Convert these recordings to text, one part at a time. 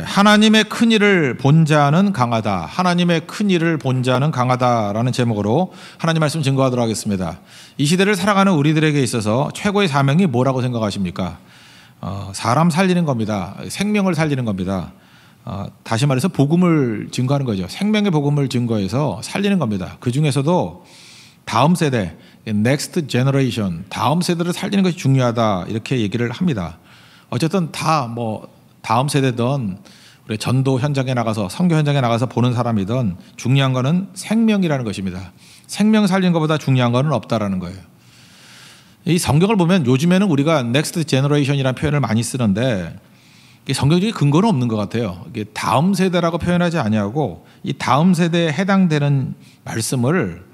하나님의 큰 일을 본 자는 강하다. 하나님의 큰 일을 본 자는 강하다라는 제목으로 하나님 말씀 증거하도록 하겠습니다. 이 시대를 살아가는 우리들에게 있어서 최고의 사명이 뭐라고 생각하십니까? 사람 살리는 겁니다. 생명을 살리는 겁니다. 다시 말해서 복음을 증거하는 거죠. 생명의 복음을 증거해서 살리는 겁니다. 그 중에서도 다음 세대, next generation, 다음 세대를 살리는 것이 중요하다 이렇게 얘기를 합니다. 어쨌든 다음 세대든 우리 전도 현장에 나가서 선교 현장에 나가서 보는 사람이든 중요한 거는 생명이라는 것입니다. 생명 살리는 것보다 중요한 거는 없다라는 거예요. 이 성경을 보면 요즘에는 우리가 넥스트 제너레이션이라는 표현을 많이 쓰는데 성경적인 근거는 없는 것 같아요. 이게 다음 세대라고 표현하지 아니하고 이 다음 세대에 해당되는 말씀을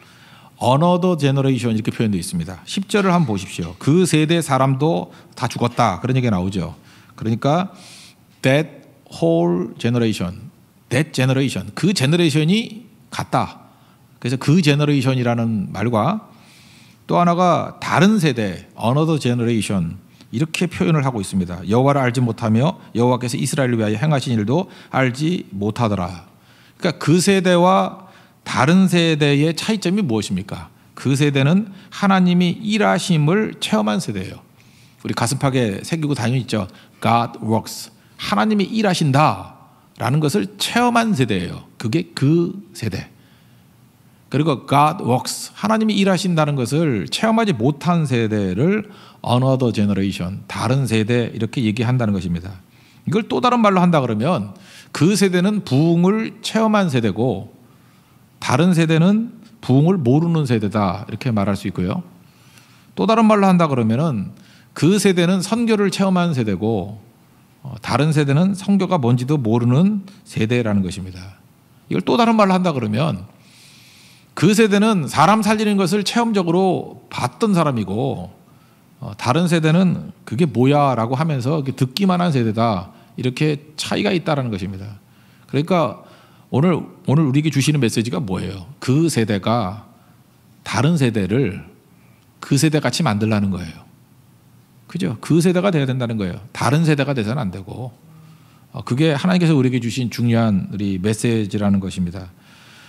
another generation 이렇게 표현되어 있습니다. 10절을 한번 보십시오. 그 세대 사람도 다 죽었다 그런 얘기가 나오죠. 그러니까 that whole generation, that generation, 그 제너레이션이 같다. 그래서 그 제너레이션이라는 말과 또 하나가 다른 세대, another generation 이렇게 표현을 하고 있습니다. 여호와를 알지 못하며 여호와께서 이스라엘을 위하여 행하신 일도 알지 못하더라. 그러니까 그 세대와 다른 세대의 차이점이 무엇입니까? 그 세대는 하나님이 일하심을 체험한 세대예요. 우리 가슴팍에 새기고 다니고 있죠. God works. 하나님이 일하신다라는 것을 체험한 세대예요. 그게 그 세대. 그리고 God works. 하나님이 일하신다는 것을 체험하지 못한 세대를 another generation, 다른 세대 이렇게 얘기한다는 것입니다. 이걸 또 다른 말로 한다 그러면 그 세대는 부흥을 체험한 세대고 다른 세대는 부흥을 모르는 세대다 이렇게 말할 수 있고요. 또 다른 말로 한다 그러면은 그 세대는 선교를 체험한 세대고 다른 세대는 선교가 뭔지도 모르는 세대라는 것입니다. 이걸 또 다른 말로 한다 그러면 그 세대는 사람 살리는 것을 체험적으로 봤던 사람이고 다른 세대는 그게 뭐야 라고 하면서 듣기만 한 세대다 이렇게 차이가 있다는 것입니다. 그러니까 오늘 우리에게 주시는 메시지가 뭐예요? 그 세대가 다른 세대를 그 세대같이 만들라는 거예요. 그죠? 그 세대가 돼야 된다는 거예요. 다른 세대가 돼서는 안 되고 그게 하나님께서 우리에게 주신 중요한 우리 메시지라는 것입니다.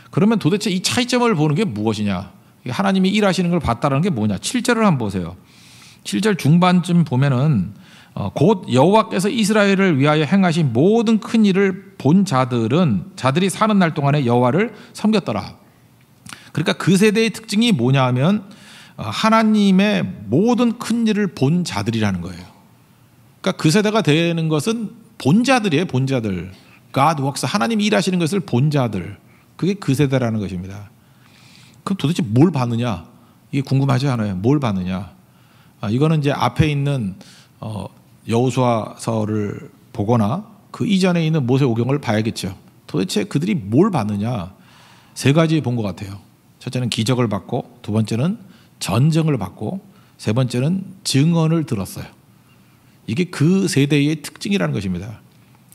그러면 도대체 이 차이점을 보는 게 무엇이냐? 하나님이 일하시는 걸 봤다는 게 뭐냐? 7절을 한번 보세요. 7절 중반쯤 보면은 곧 여호와께서 이스라엘을 위하여 행하신 모든 큰 일을 본 자들이 사는 날 동안에 여호와를 섬겼더라. 그러니까 그 세대의 특징이 뭐냐 하면 하나님의 모든 큰 일을 본 자들이라는 거예요. 그러니까 그 세대가 되는 것은 본 자들이에요. 본 자들. God works. 하나님이 일하시는 것을 본 자들. 그게 그 세대라는 것입니다. 그럼 도대체 뭘 봤느냐? 이게 궁금하지 않아요? 뭘 봤느냐? 이거는 이제 앞에 있는 여호수아서를 보거나 그 이전에 있는 모세오경을 봐야겠죠. 도대체 그들이 뭘 봤느냐? 세 가지 본 것 같아요. 첫째는 기적을 봤고, 두 번째는 전쟁을 봤고, 세 번째는 증언을 들었어요. 이게 그 세대의 특징이라는 것입니다.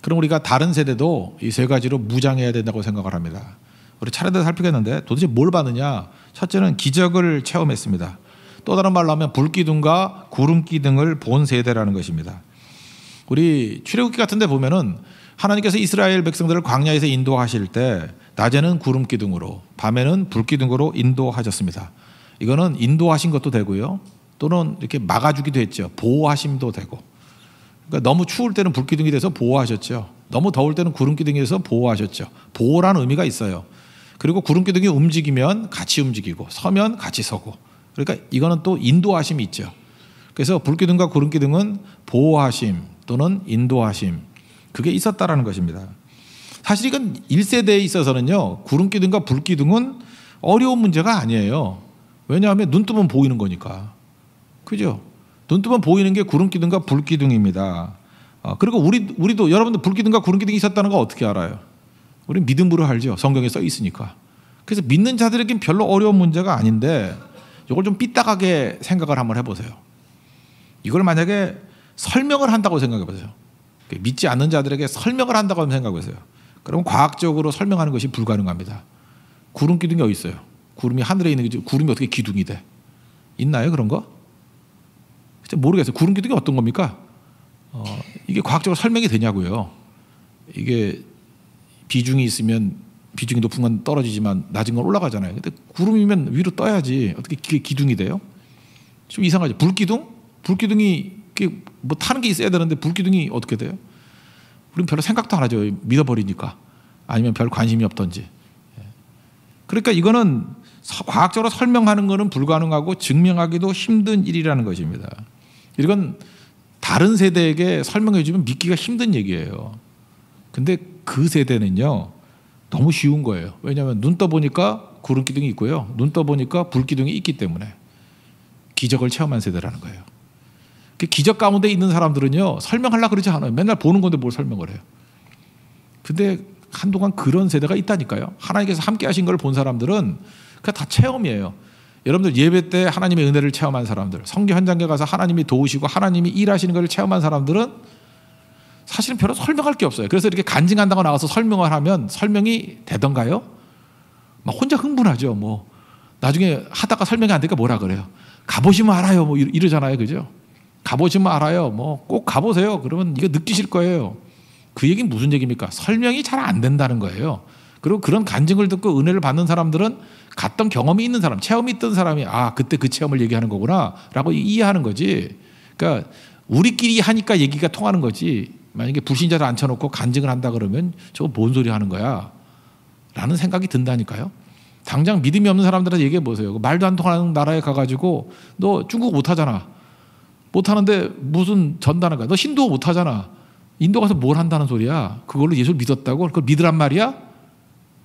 그럼 우리가 다른 세대도 이 세 가지로 무장해야 된다고 생각을 합니다. 우리 차례대로 살피겠는데 도대체 뭘 봤느냐? 첫째는 기적을 체험했습니다. 또 다른 말로 하면 불기둥과 구름기둥을 본 세대라는 것입니다. 우리 출애굽기 같은 데 보면은 하나님께서 이스라엘 백성들을 광야에서 인도하실 때 낮에는 구름기둥으로 밤에는 불기둥으로 인도하셨습니다. 이거는 인도하신 것도 되고요. 또는 이렇게 막아주기도 했죠. 보호하심도 되고. 그러니까 너무 추울 때는 불기둥이 돼서 보호하셨죠. 너무 더울 때는 구름기둥이 돼서 보호하셨죠. 보호라는 의미가 있어요. 그리고 구름기둥이 움직이면 같이 움직이고 서면 같이 서고. 그러니까 이거는 또 인도하심이 있죠. 그래서 불기둥과 구름기둥은 보호하심 또는 인도하심 그게 있었다라는 것입니다. 사실 이건 1세대에 있어서는요. 구름기둥과 불기둥은 어려운 문제가 아니에요. 왜냐하면 눈 뜨면 보이는 거니까. 그죠? 눈 뜨면 보이는 게 구름기둥과 불기둥입니다. 그리고 우리도 여러분들 불기둥과 구름기둥이 있었다는 거 어떻게 알아요? 우리는 믿음으로 알죠. 성경에 써 있으니까. 그래서 믿는 자들에겐 별로 어려운 문제가 아닌데 이걸 좀 삐딱하게 생각을 한번 해보세요. 이걸 만약에 설명을 한다고 생각해 보세요. 믿지 않는 자들에게 설명을 한다고 생각해 보세요. 그럼 과학적으로 설명하는 것이 불가능합니다. 구름 기둥이 어디 있어요? 구름이 하늘에 있는 게 구름이 어떻게 기둥이 돼? 있나요 그런 거? 모르겠어요. 구름 기둥이 어떤 겁니까? 이게 과학적으로 설명이 되냐고요. 이게 비중이 있으면 비중이 높은 건 떨어지지만 낮은 건 올라가잖아요. 근데 구름이면 위로 떠야지 어떻게 그게 기둥이 돼요? 좀 이상하죠. 불기둥? 불기둥이 뭐 타는 게 있어야 되는데 불기둥이 어떻게 돼요? 우리는 별로 생각도 안 하죠. 믿어버리니까. 아니면 별 관심이 없던지. 그러니까 이거는 과학적으로 설명하는 거는 불가능하고 증명하기도 힘든 일이라는 것입니다. 이건 다른 세대에게 설명해 주면 믿기가 힘든 얘기예요. 근데 그 세대는요 너무 쉬운 거예요. 왜냐하면 눈 떠보니까 구름 기둥이 있고요, 눈 떠보니까 불 기둥이 있기 때문에 기적을 체험한 세대라는 거예요. 그 기적 가운데 있는 사람들은요 설명하려고 그러지 않아요. 맨날 보는 건데 뭘 설명을 해요. 근데 한동안 그런 세대가 있다니까요. 하나님께서 함께 하신 걸 본 사람들은 그게 다 체험이에요. 여러분들 예배 때 하나님의 은혜를 체험한 사람들, 성교 현장에 가서 하나님이 도우시고 하나님이 일하시는 걸 체험한 사람들은 사실은 별로 설명할 게 없어요. 그래서 이렇게 간증한다고 나가서 설명을 하면 설명이 되던가요? 막 혼자 흥분하죠. 뭐 나중에 하다가 설명이 안 되니까 뭐라 그래요? 가보시면 알아요. 뭐 이러잖아요. 그죠? 가보시면 알아요. 뭐 꼭 가보세요. 그러면 이거 느끼실 거예요. 그 얘기는 무슨 얘기입니까? 설명이 잘 안 된다는 거예요. 그리고 그런 간증을 듣고 은혜를 받는 사람들은 갔던 경험이 있는 사람, 체험이 있던 사람이 아 그때 그 체험을 얘기하는 거구나 라고 이해하는 거지. 그러니까 우리끼리 하니까 얘기가 통하는 거지. 만약에 불신자를 앉혀놓고 간증을 한다 그러면 저거 뭔 소리 하는 거야 라는 생각이 든다니까요. 당장 믿음이 없는 사람들한테 얘기해 보세요. 말도 안 통하는 나라에 가가지고 너 중국어 못하잖아. 못하는데 무슨 전다는 거야. 너 힌두어 못하잖아. 인도 가서 뭘 한다는 소리야. 그걸로 예수를 믿었다고? 그걸 믿으란 말이야?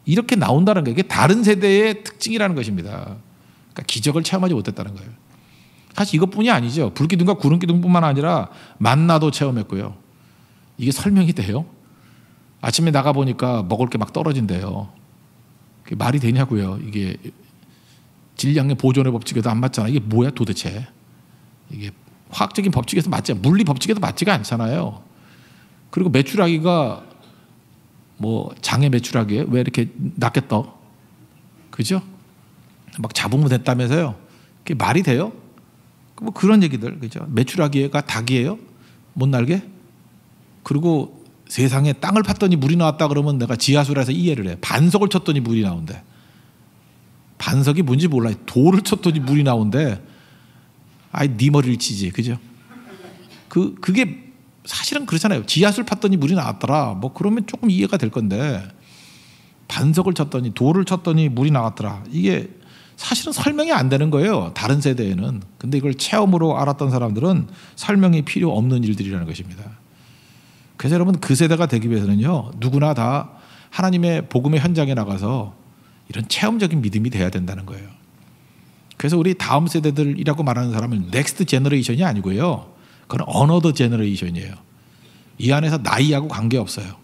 이렇게 나온다는 거예요. 이게 다른 세대의 특징이라는 것입니다. 그러니까 기적을 체험하지 못했다는 거예요. 사실 이것뿐이 아니죠. 불기둥과 구름기둥뿐만 아니라 만나도 체험했고요. 이게 설명이 돼요? 아침에 나가보니까 먹을 게 막 떨어진대요. 그게 말이 되냐고요. 이게 질량의 보존의 법칙에도 안 맞잖아. 이게 뭐야 도대체. 이게 화학적인 법칙에서 맞지 않아. 물리 법칙에도 맞지가 않잖아요. 그리고 메추라기가 뭐 장의 메추라기에 왜 이렇게 낮게 떠? 그죠? 막 잡으면 됐다면서요. 그게 말이 돼요? 뭐 그런 얘기들. 그죠? 메추라기가 닭이에요? 못 날게? 그리고 세상에 땅을 팠더니 물이 나왔다 그러면 내가 지하수라서 이해를 해. 반석을 쳤더니 물이 나온대. 반석이 뭔지 몰라. 돌을 쳤더니 물이 나온대. 아이 네 머리를 치지. 그죠? 그게 사실은 그렇잖아요. 지하수를 팠더니 물이 나왔더라. 뭐 그러면 조금 이해가 될 건데 반석을 쳤더니 돌을 쳤더니 물이 나왔더라. 이게 사실은 설명이 안 되는 거예요. 다른 세대에는. 근데 이걸 체험으로 알았던 사람들은 설명이 필요 없는 일들이라는 것입니다. 그래서 여러분 그 세대가 되기 위해서는요. 누구나 다 하나님의 복음의 현장에 나가서 이런 체험적인 믿음이 돼야 된다는 거예요. 그래서 우리 다음 세대들이라고 말하는 사람은 넥스트 제너레이션이 아니고요. 그건 어너더 제너레이션이에요. 이 안에서 나이하고 관계없어요.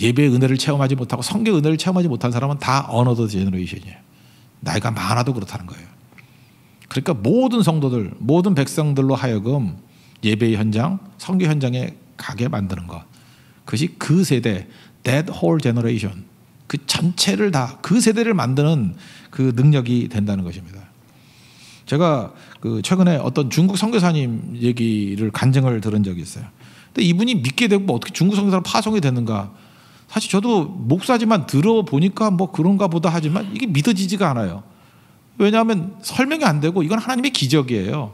예배의 은혜를 체험하지 못하고 성경의 은혜를 체험하지 못한 사람은 다 어너더 제너레이션이에요. 나이가 많아도 그렇다는 거예요. 그러니까 모든 성도들, 모든 백성들로 하여금 예배의 현장, 성교 현장에 가게 만드는 것. 그것이 그 세대, that whole generation, 그 전체를 다, 그 세대를 만드는 그 능력이 된다는 것입니다. 제가 그 최근에 어떤 중국 선교사님 얘기를 간증을 들은 적이 있어요. 근데 이분이 믿게 되고 뭐 어떻게 중국 선교사로 파송이 되는가. 사실 저도 목사지만 들어보니까 뭐 그런가 보다 하지만 이게 믿어지지가 않아요. 왜냐하면 설명이 안 되고 이건 하나님의 기적이에요.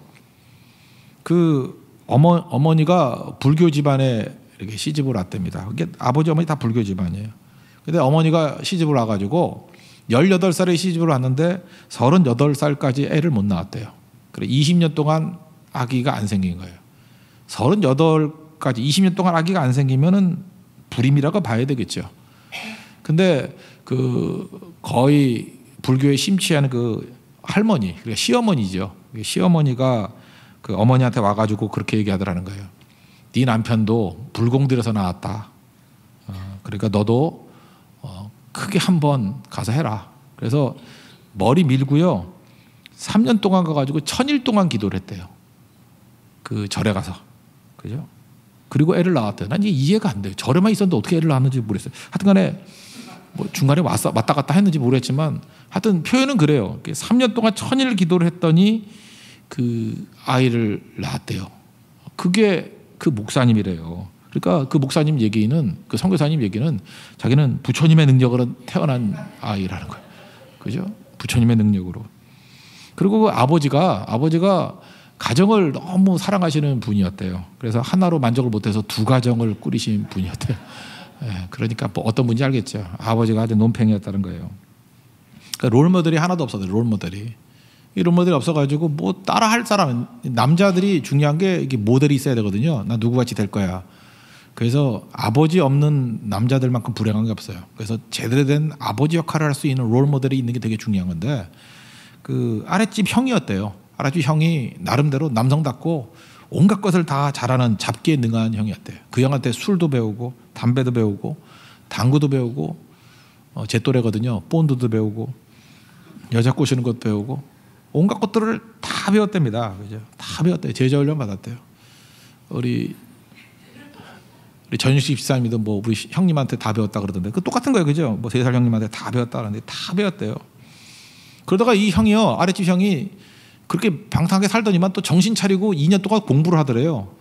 그 어머니가 불교 집안에 이렇게 시집을 왔답니다. 이게 아버지 어머니 다 불교 집안이에요. 근데 어머니가 시집을 와가지고 18살에 시집을 왔는데 38살까지 애를 못 낳았대요. 그래 20년 동안 아기가 안 생긴 거예요. 38까지 20년 동안 아기가 안 생기면은 불임이라고 봐야 되겠죠. 근데 그 거의 불교에 심취하는 그 할머니, 그러니까 시어머니죠. 시어머니가 그 어머니한테 와가지고 그렇게 얘기하더라는 거예요. 네 남편도 불공들여서 나왔다. 그러니까 너도 크게 한번 가서 해라. 그래서 머리 밀고요. 3년 동안 가가지고 1000일 동안 기도를 했대요. 그 절에 가서. 그죠? 그리고 애를 낳았대요. 난 이게 이해가 안 돼요. 절에만 있었는데 어떻게 애를 낳았는지 모르겠어요. 하여튼 간에 뭐 중간에 왔다 갔다 했는지 모르겠지만 하여튼 표현은 그래요. 3년 동안 1000일 기도를 했더니 그 아이를 낳았대요. 그게 그 목사님이래요. 그러니까 그 목사님 얘기는, 그 선교사님 얘기는 자기는 부처님의 능력으로 태어난 아이라는 거예요. 그죠? 부처님의 능력으로. 그리고 그 아버지가 가정을 너무 사랑하시는 분이었대요. 그래서 하나로 만족을 못해서 두 가정을 꾸리신 분이었대요. 예, 그러니까 뭐 어떤 분인지 알겠죠. 아버지가 아주 논팽이였다는 거예요. 그러니까 롤모델이 하나도 없었어요. 롤모델이. 이 롤모델이 없어가지고 뭐 따라할 사람, 남자들이 중요한 게 이게 모델이 있어야 되거든요. 나 누구같이 될 거야. 그래서 아버지 없는 남자들만큼 불행한 게 없어요. 그래서 제대로 된 아버지 역할을 할 수 있는 롤모델이 있는 게 되게 중요한 건데, 그 아랫집 형이었대요. 아랫집 형이 나름대로 남성답고 온갖 것을 다 잘하는 잡기에 능한 형이었대요. 그 형한테 술도 배우고 담배도 배우고 당구도 배우고 제 또래거든요. 본드도 배우고 여자 꼬시는 것도 배우고 온갖 것들을 다 배웠답니다. 그죠? 다 배웠대요. 제자 훈련 받았대요. 우리 전유식 집사님도 뭐 우리 형님한테 다 배웠다 그러던데, 그 똑같은 거예요. 그죠? 뭐 3살 형님한테 다 배웠다 그러는데 다 배웠대요. 그러다가 이 형이요, 아랫집 형이 그렇게 방탕하게 살더니만 또 정신 차리고 2년 동안 공부를 하더래요.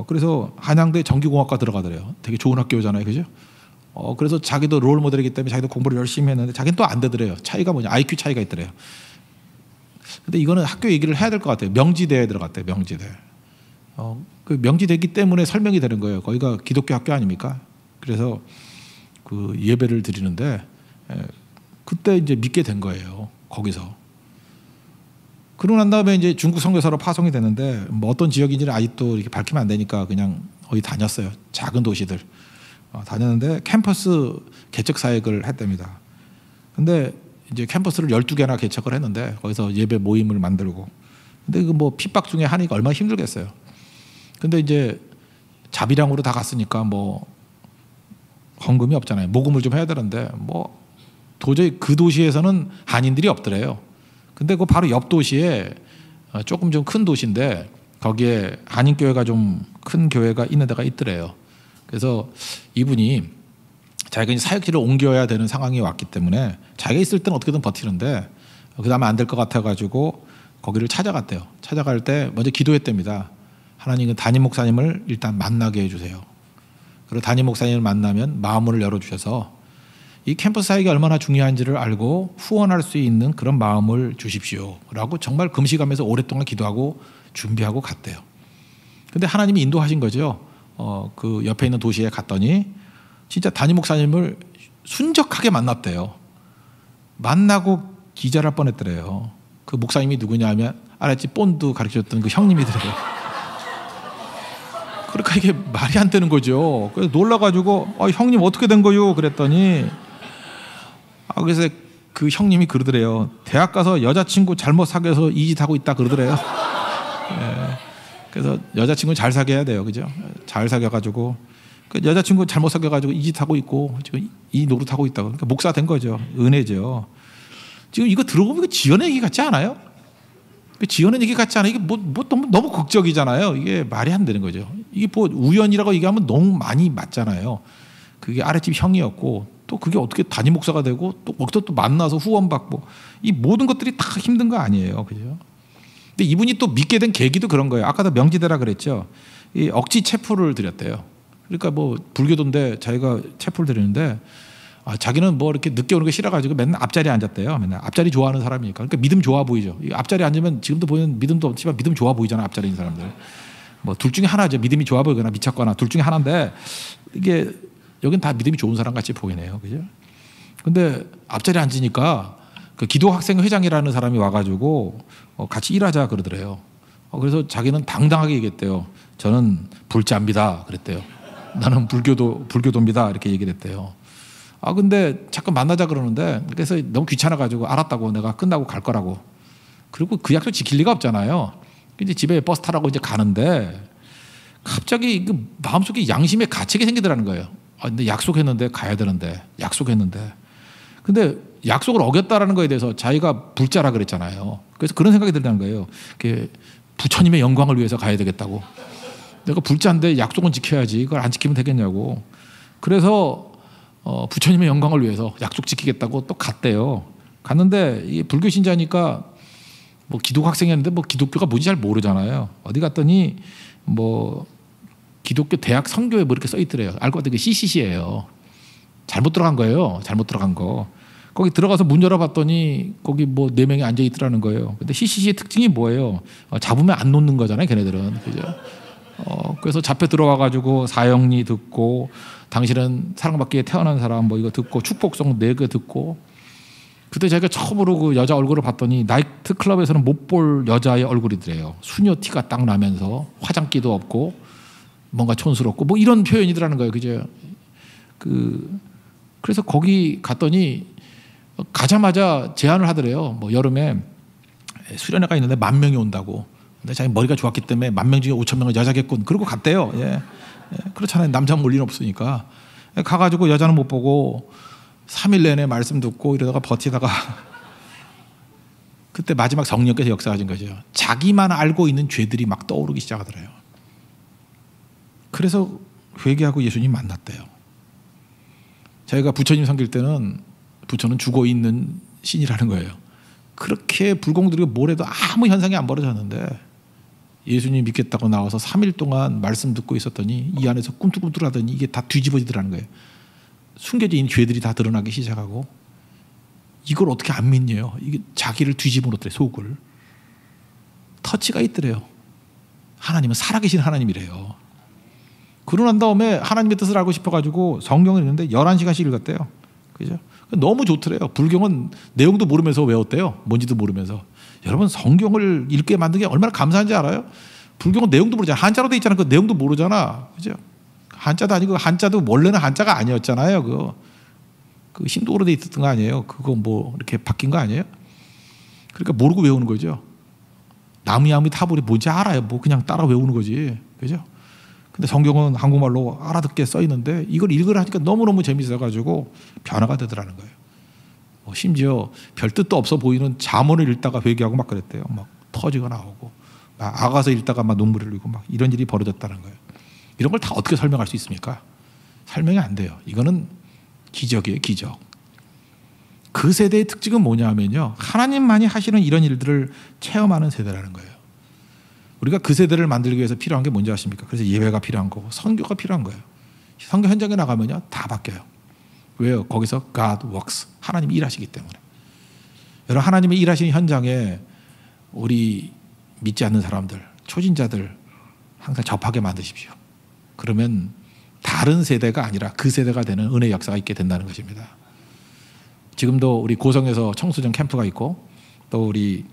그래서 한양대 전기공학과 들어가더래요. 되게 좋은 학교잖아요. 그죠? 그래서 자기도 롤 모델이기 때문에 자기도 공부를 열심히 했는데 자기는 또 안 되더래요. 차이가 뭐냐? IQ 차이가 있더래요. 근데 이거는 학교 얘기를 해야 될 것 같아요. 명지대에 들어갔대요. 명지대. 그 명지대기 때문에 설명이 되는 거예요. 거기가 기독교 학교 아닙니까? 그래서 그 예배를 드리는데 그때 이제 믿게 된 거예요. 거기서. 그러고 난 다음에 이제 중국 선교사로 파송이 되는데, 뭐 어떤 지역인지는 아직도 이렇게 밝히면 안 되니까 그냥 어디 다녔어요. 작은 도시들 다녔는데 캠퍼스 개척 사역을 했답니다. 근데 이제 캠퍼스를 12개나 개척을 했는데 거기서 예배 모임을 만들고, 근데 그 뭐 핍박 중에 하니까 얼마나 힘들겠어요. 근데 이제 자비량으로 다 갔으니까 뭐 헌금이 없잖아요. 모금을 좀 해야 되는데 뭐 도저히 그 도시에서는 한인들이 없더래요. 근데 그 바로 옆 도시에 조금 좀 큰 도시인데 거기에 한인교회가 좀 큰 교회가 있는 데가 있더래요. 그래서 이분이 자기가 이제 사역지를 옮겨야 되는 상황이 왔기 때문에 자기가 있을 때는 어떻게든 버티는데 그 다음에 안 될 것 같아가지고 거기를 찾아갔대요. 찾아갈 때 먼저 기도했답니다. 하나님, 담임 목사님을 일단 만나게 해주세요. 그리고 담임 목사님을 만나면 마음을 열어주셔서 이 캠퍼스 사역이 얼마나 중요한지를 알고 후원할 수 있는 그런 마음을 주십시오 라고 정말 금식하면서 오랫동안 기도하고 준비하고 갔대요. 근데 하나님이 인도하신 거죠. 그 옆에 있는 도시에 갔더니 진짜 담임 목사님을 순적하게 만났대요. 만나고 기절할 뻔했더래요. 그 목사님이 누구냐 하면 아랫집 본드 가르쳐줬던 그 형님이더래요. 그러니까 이게 말이 안 되는 거죠. 그래서 놀라가지고 형님 어떻게 된 거요? 그랬더니 그래서 그 형님이 그러더래요. 대학 가서 여자친구 잘못 사귀어서 이 짓 하고 있다 그러더래요. 예. 그래서 여자친구 잘 사귀어야 돼요. 그죠? 잘 사귀어가지고 그 여자친구 잘못 사귀어가지고 이 짓 하고 있고 지금 이 노릇하고 있다고. 그러니까 목사 된 거죠. 은혜죠. 지금 이거 들어보면 이거 지연의 얘기 같지 않아요? 지연의 얘기 같지 않아요? 이게 너무 극적이잖아요. 이게 말이 안 되는 거죠. 이게 뭐 우연이라고 얘기하면 너무 많이 맞잖아요. 그게 아랫집 형이었고 또 그게 어떻게 담임 목사가 되고 또 거기서 또 만나서 후원받고 이 모든 것들이 다 힘든 거 아니에요. 그죠? 근데 이분이 또 믿게 된 계기도 그런 거예요. 아까도 명지대라 그랬죠. 이 억지 체포를 드렸대요. 그러니까 뭐 불교도인데 자기가 체포를 드리는데 자기는 뭐 이렇게 늦게 오는 게 싫어가지고 맨날 앞자리에 앉았대요. 맨날 앞자리 좋아하는 사람이니까. 그러니까 믿음 좋아 보이죠. 앞자리에 앉으면 지금도 보면 믿음도 없지만 믿음 좋아 보이잖아. 앞자리에 있는 사람들. 뭐 둘 중에 하나죠. 믿음이 좋아 보이거나 미쳤거나 둘 중에 하나인데 이게 여긴 다 믿음이 좋은 사람 같이 보이네요. 그죠? 근데 앞자리에 앉으니까 그 기도학생 회장이라는 사람이 와가지고 같이 일하자 그러더래요. 그래서 자기는 당당하게 얘기했대요. 저는 불자입니다. 그랬대요. 나는 불교도입니다. 이렇게 얘기를 했대요. 근데 자꾸 만나자 그러는데 그래서 너무 귀찮아가지고 알았다고 내가 끝나고 갈 거라고. 그리고 그 약속 지킬 리가 없잖아요. 이제 집에 버스 타라고 이제 가는데 갑자기 그 마음속에 양심의 가책이 생기더라는 거예요. 근데 약속했는데 가야 되는데 약속했는데. 근데 약속을 어겼다라는 거에 대해서 자기가 불자라 그랬잖아요. 그래서 그런 생각이 들다는 거예요. 부처님의 영광을 위해서 가야 되겠다고. 내가 불자인데 약속은 지켜야지. 그걸 안 지키면 되겠냐고. 그래서 부처님의 영광을 위해서 약속 지키겠다고 또 갔대요. 갔는데 이게 불교 신자니까 뭐 기독 학생이었는데 뭐 기독교가 뭔지 잘 모르잖아요. 어디 갔더니 뭐 기독교 대학 선교에 뭐 이렇게 써 있더래요. 알고 봤더니 CCC예요. 잘못 들어간 거예요. 잘못 들어간 거. 거기 들어가서 문 열어봤더니 거기 뭐 4명이 앉아 있더라는 거예요. 근데 CCC의 특징이 뭐예요? 잡으면 안 놓는 거잖아요, 걔네들은. 그죠? 그래서 잡혀 들어와가지고 사형리 듣고, 당신은 사랑받기에 태어난 사람 뭐 이거 듣고, 축복성 4개 듣고. 그때 자기가 처음으로 그 여자 얼굴을 봤더니 나이트 클럽에서는 못 볼 여자의 얼굴이더래요. 수녀 티가 딱 나면서 화장기도 없고 뭔가 촌스럽고 뭐 이런 표현이더라는 거예요. 그죠? 그래서 거기 갔더니 가자마자 제안을 하더래요. 뭐 여름에 수련회가 있는데 10,000명이 온다고. 근데 자기 머리가 좋았기 때문에 10,000명 중에 5,000명은 여자겠군. 그러고 갔대요. 예. 그렇잖아요. 남자 몰 리는 없으니까. 가가지고 여자는 못 보고 3일 내내 말씀 듣고 이러다가 버티다가 그때 마지막 성령께서 역사하신 거죠. 자기만 알고 있는 죄들이 막 떠오르기 시작하더래요. 그래서 회개하고 예수님 만났대요. 저희가 부처님 섬길 때는 부처는 죽어 있는 신이라는 거예요. 그렇게 불공들이고 뭐래도 아무 현상이 안 벌어졌는데 예수님 믿겠다고 나와서 3일 동안 말씀 듣고 있었더니 이 안에서 꿈틀꿈틀하더니 이게 다 뒤집어지더라는 거예요. 숨겨진 죄들이 다 드러나기 시작하고 이걸 어떻게 안 믿냐요. 이게 자기를 뒤집어 놓더래. 속을. 터치가 있더래요. 하나님은 살아계신 하나님이래요. 그러고 난 다음에 하나님의 뜻을 알고 싶어가지고 성경을 읽는데 11시간씩 읽었대요. 그죠? 너무 좋더래요. 불경은 내용도 모르면서 외웠대요. 뭔지도 모르면서. 여러분 성경을 읽게 만든 게 얼마나 감사한지 알아요? 불경은 내용도 모르잖아. 한자로 돼 있잖아. 그 내용도 모르잖아. 그죠? 한자도 아니고 한자도 원래는 한자가 아니었잖아요. 그 힌두어로 돼 있었던 거 아니에요? 그거 뭐 이렇게 바뀐 거 아니에요? 그러니까 모르고 외우는 거죠. 나무야무 타불이 뭔지 알아요. 뭐 그냥 따라 외우는 거지. 그죠? 근데 성경은 한국말로 알아듣게 써 있는데 이걸 읽으라니까 너무너무 재밌어가지고 변화가 되더라는 거예요. 심지어 별 뜻도 없어 보이는 잠언을 읽다가 회개하고 막 그랬대요. 막 터지가 나오고 막 아가서 읽다가 막 눈물을 흘리고 막 이런 일이 벌어졌다는 거예요. 이런 걸 다 어떻게 설명할 수 있습니까? 설명이 안 돼요. 이거는 기적이에요, 기적. 그 세대의 특징은 뭐냐 하면요. 하나님만이 하시는 이런 일들을 체험하는 세대라는 거예요. 우리가 그 세대를 만들기 위해서 필요한 게 뭔지 아십니까? 그래서 예배가 필요한 거고 선교가 필요한 거예요. 선교 현장에 나가면요. 다 바뀌어요. 왜요? 거기서 God works. 하나님이 일하시기 때문에. 여러분 하나님이 일하시는 현장에 우리 믿지 않는 사람들, 초진자들 항상 접하게 만드십시오. 그러면 다른 세대가 아니라 그 세대가 되는 은혜의 역사가 있게 된다는 것입니다. 지금도 우리 고성에서 청소년 캠프가 있고 또 우리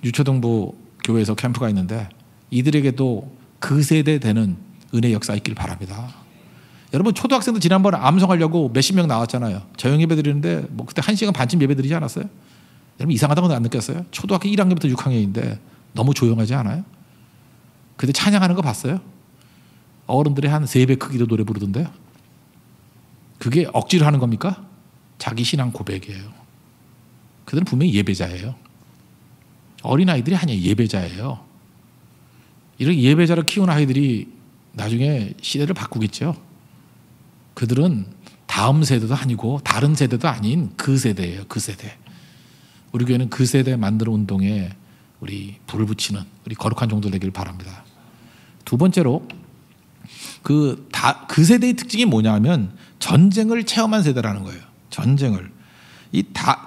유초등부 교회에서 캠프가 있는데 이들에게도 그 세대 되는 은혜의 역사가 있길 바랍니다. 여러분 초등학생도 지난번에 암송하려고 몇십 명 나왔잖아요. 저녁 예배 드리는데 뭐 그때 1시간 반쯤 예배 드리지 않았어요? 여러분 이상하다고 안 느꼈어요? 초등학교 1학년부터 6학년인데 너무 조용하지 않아요? 그때 찬양하는 거 봤어요? 어른들의 한 3배 크기로 노래 부르던데요. 그게 억지로 하는 겁니까? 자기 신앙 고백이에요. 그들은 분명히 예배자예요. 어린아이들이 아니에요. 예배자예요. 이렇게 예배자를 키운 아이들이 나중에 시대를 바꾸겠죠. 그들은 다음 세대도 아니고 다른 세대도 아닌 그 세대예요. 그 세대. 우리 교회는 그 세대 만드는 운동에 우리 불을 붙이는 우리 거룩한 종들 되길 바랍니다. 두 번째로 그 세대의 특징이 뭐냐면 전쟁을 체험한 세대라는 거예요. 전쟁을.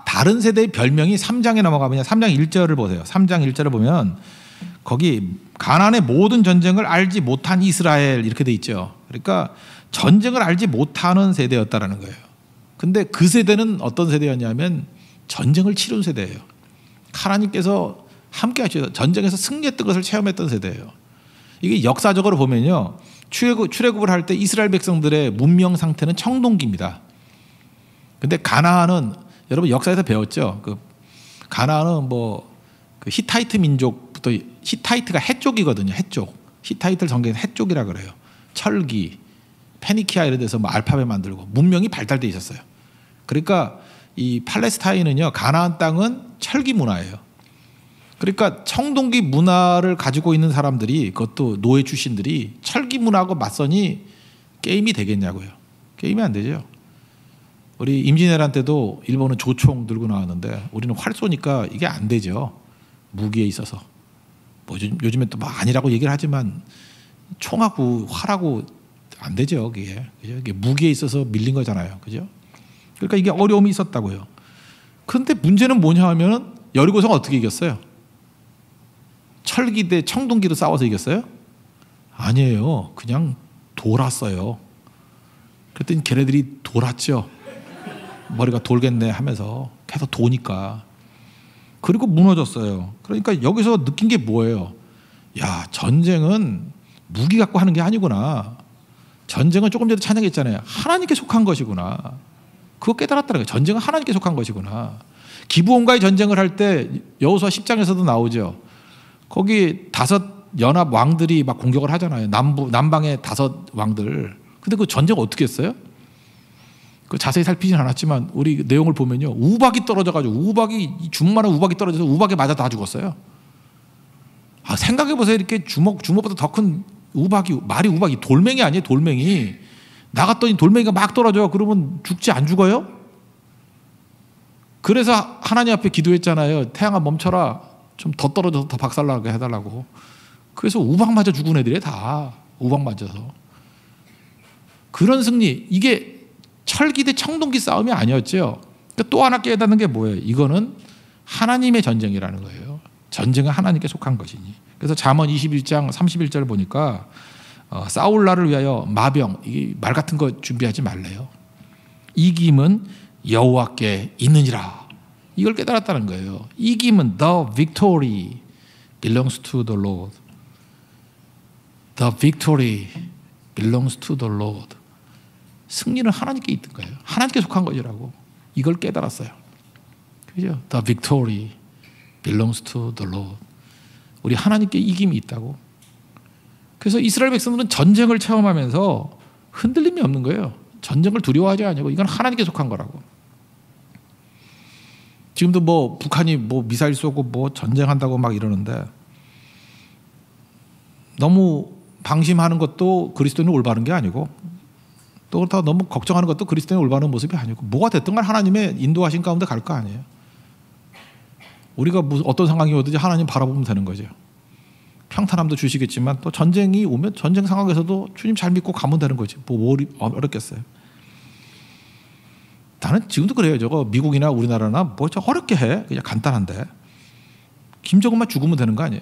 다른 세대의 별명이 3장에 넘어가면 3장 1절을 보세요. 3장 1절을 보면 거기 가나안의 모든 전쟁을 알지 못한 이스라엘 이렇게 돼 있죠. 그러니까 전쟁을 알지 못하는 세대였다라는 거예요. 근데 그 세대는 어떤 세대였냐면 전쟁을 치른 세대예요. 하나님께서 함께 하셔서 전쟁에서 승리했던 것을 체험했던 세대예요. 이게 역사적으로 보면요. 출애굽을 할 때 이스라엘 백성들의 문명 상태는 청동기입니다. 근데 가나안은 여러분 역사에서 배웠죠. 가나안은 그 히타이트 민족부터 히타이트가 해쪽이거든요. 해쪽. 히타이트를 성경에서 해쪽이라 그래요. 철기, 페니키아 이런 데서 알파벳 만들고 문명이 발달돼 있었어요. 그러니까 이 팔레스타인은요. 가나안 땅은 철기 문화예요. 그러니까 청동기 문화를 가지고 있는 사람들이 그것도 노예 출신들이 철기 문화하고 맞서니 게임이 되겠냐고요. 게임이 안 되죠. 우리 임진왜란 때도 일본은 조총 들고 나왔는데 우리는 활 쏘니까 이게 안 되죠. 무기에 있어서. 뭐 요즘에 또 뭐 아니라고 얘기를 하지만 총하고 활하고 안 되죠. 그게. 그죠? 이게 무기에 있어서 밀린 거잖아요. 그죠? 그러니까 이게 어려움이 있었다고요. 그런데 문제는 뭐냐 하면 여리고성 어떻게 이겼어요? 철기 대 청동기로 싸워서 이겼어요? 아니에요. 그냥 돌았어요. 그랬더니 걔네들이 돌았죠. 머리가 돌겠네 하면서 계속 도니까. 그리고 무너졌어요. 그러니까 여기서 느낀 게 뭐예요? 야, 전쟁은 무기 갖고 하는 게 아니구나. 전쟁은 조금 전에 찬양했잖아요. 하나님께 속한 것이구나. 그거 깨달았다는 거예요. 전쟁은 하나님께 속한 것이구나. 기브온과의 전쟁을 할 때 여호수아 10장에서도 나오죠. 거기 5 연합 왕들이 막 공격을 하잖아요. 남방의 5 왕들. 근데 그 전쟁 어떻게 했어요? 그 자세히 살피진 않았지만 우리 내용을 보면요. 우박이 떨어져가지고 주먹만한 우박이 떨어져서 우박에 맞아 다 죽었어요. 아, 생각해보세요. 이렇게 주먹보다 더 큰 말이 우박이 돌멩이 아니에요? 돌멩이. 나갔더니 돌멩이가 막 떨어져요. 그러면 죽지 안 죽어요? 그래서 하나님 앞에 기도했잖아요. 태양아 멈춰라. 좀 더 떨어져서 더 박살나게 해달라고. 그래서 우박 맞아 죽은 애들이 다 우박 맞아서. 그런 승리. 이게 철기 대 청동기 싸움이 아니었죠. 그러니까 또 하나 깨닫는 게 뭐예요? 이거는 하나님의 전쟁이라는 거예요. 전쟁은 하나님께 속한 것이니. 그래서 잠언 21장 31절을 보니까 싸울 날을 위하여 마병, 말 같은 거 준비하지 말래요. 이김은 여호와께 있느니라. 이걸 깨달았다는 거예요. 이김은 the victory belongs to the Lord. The victory belongs to the Lord. 승리는 하나님께 있던 거예요. 하나님께 속한 것이라고. 이걸 깨달았어요. 그죠? The victory belongs to the Lord. 우리 하나님께 이김이 있다고. 그래서 이스라엘 백성들은 전쟁을 체험하면서 흔들림이 없는 거예요. 전쟁을 두려워하지 않고 이건 하나님께 속한 거라고. 지금도 뭐 북한이 뭐 미사일 쏘고 뭐 전쟁한다고 막 이러는데 너무 방심하는 것도 그리스도인은 올바른 게 아니고 또 그렇다고 너무 걱정하는 것도 그리스도인의 올바른 모습이 아니고 뭐가 됐든 간 하나님의 인도하신 가운데 갈 거 아니에요. 우리가 어떤 상황이 오든지 하나님 바라보면 되는 거죠. 평탄함도 주시겠지만 또 전쟁이 오면 전쟁 상황에서도 주님 잘 믿고 가면 되는 거지. 뭐 어렵겠어요. 나는 지금도 그래요. 저거 미국이나 우리나라나 뭐 저 어렵게 해. 그냥 간단한데. 김정은만 죽으면 되는 거 아니에요?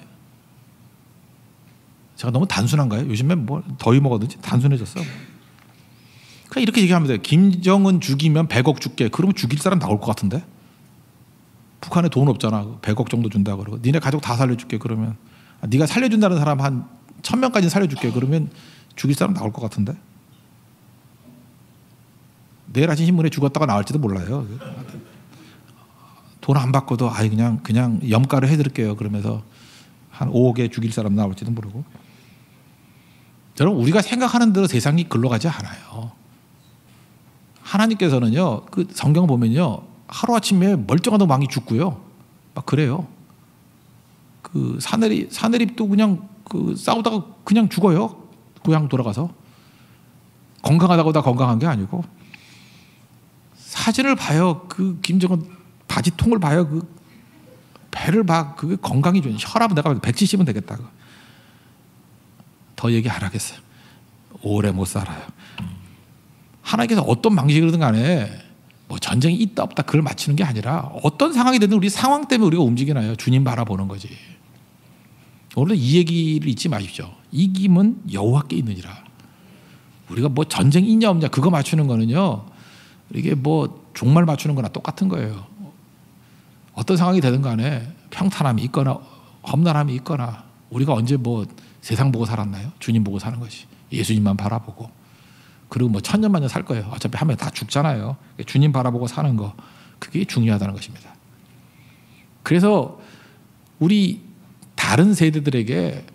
제가 너무 단순한가요? 요즘에 뭐 더위 먹었든지 단순해졌어. 그냥 이렇게 얘기하면 돼요. 김정은 죽이면 100억 줄게. 그러면 죽일 사람 나올 것 같은데? 북한에 돈 없잖아. 100억 정도 준다 그러고. 니네 가족 다 살려줄게. 그러면 네가 살려준다는 사람 한 1000명까지 살려줄게. 그러면 죽일 사람 나올 것 같은데? 내일 아침 신문에 죽었다가 나올지도 몰라요. 돈 안 받고도 아이 그냥 염가를 해드릴게요. 그러면서 한 5억에 죽일 사람 나올지도 모르고. 여러분 우리가 생각하는 대로 세상이 글러가지 않아요. 하나님께서는요. 그 성경 보면요. 하루아침에 멀쩡한 왕이 죽고요. 막 그래요. 그 사내립도 그냥 그 싸우다가 그냥 죽어요. 고향 돌아가서. 건강하다고 다 건강한 게 아니고. 사진을 봐요. 그 김정은 바지통을 봐요. 그 배를 봐. 그게 건강이 좋은. 혈압은 내가 170은 되겠다. 더 얘기 안 하겠어요. 오래 못 살아요. 하나님께서 어떤 방식이든 간에 뭐 전쟁이 있다 없다 그걸 맞추는 게 아니라 어떤 상황이 되든 우리 상황 때문에 우리가 움직이나요. 주님 바라보는 거지. 오늘도 이 얘기를 잊지 마십시오. 이김은 여호와께 있느니라. 우리가 뭐 전쟁이 있냐 없냐 그거 맞추는 거는요. 이게 뭐 종말 맞추는 거나 똑같은 거예요. 어떤 상황이 되든 간에 평탄함이 있거나 험난함이 있거나 우리가 언제 뭐 세상 보고 살았나요? 주님 보고 사는 것이. 예수님만 바라보고. 그리고 뭐 천년만년 살 거예요. 어차피 하면 다 죽잖아요. 주님 바라보고 사는 거 그게 중요하다는 것입니다. 그래서 우리 다른 세대들에게